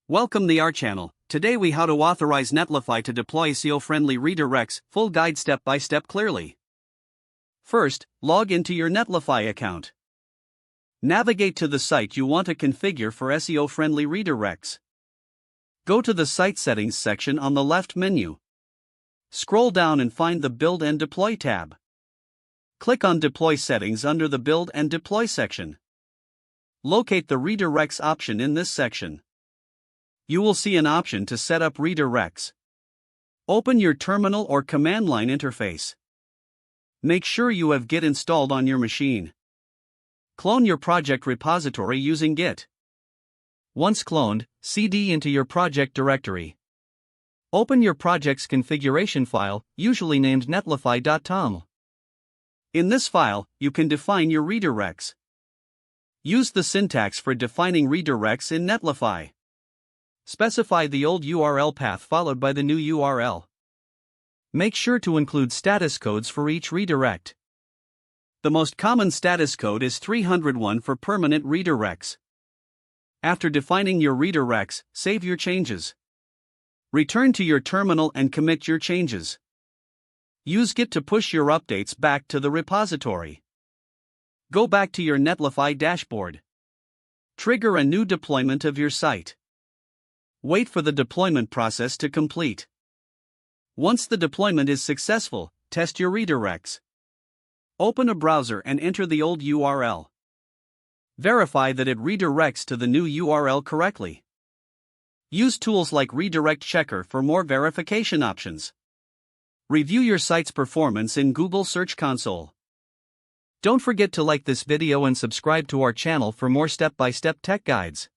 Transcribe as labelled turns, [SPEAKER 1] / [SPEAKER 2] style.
[SPEAKER 1] Welcome to our channel. Today we how to authorize Netlify to deploy SEO-friendly redirects, full guide step by step clearly. First, log into your Netlify account. Navigate to the site you want to configure for SEO-friendly redirects. Go to the Site Settings section on the left menu. Scroll down and find the Build and Deploy tab. Click on Deploy Settings under the Build and Deploy section. Locate the Redirects option in this section. You will see an option to set up redirects. Open your terminal or command line interface. Make sure you have Git installed on your machine. Clone your project repository using Git. Once cloned, cd into your project directory. Open your project's configuration file, usually named netlify.toml. In this file, you can define your redirects. Use the syntax for defining redirects in Netlify. Specify the old URL path followed by the new URL. Make sure to include status codes for each redirect. The most common status code is 301 for permanent redirects. After defining your redirects, save your changes. Return to your terminal and commit your changes. Use Git to push your updates back to the repository. Go back to your Netlify dashboard. Trigger a new deployment of your site. Wait for the deployment process to complete. Once the deployment is successful, test your redirects. Open a browser and enter the old URL. Verify that it redirects to the new URL correctly. Use tools like Redirect Checker for more verification options. Review your site's performance in Google Search Console. Don't forget to like this video and subscribe to our channel for more step-by-step tech guides.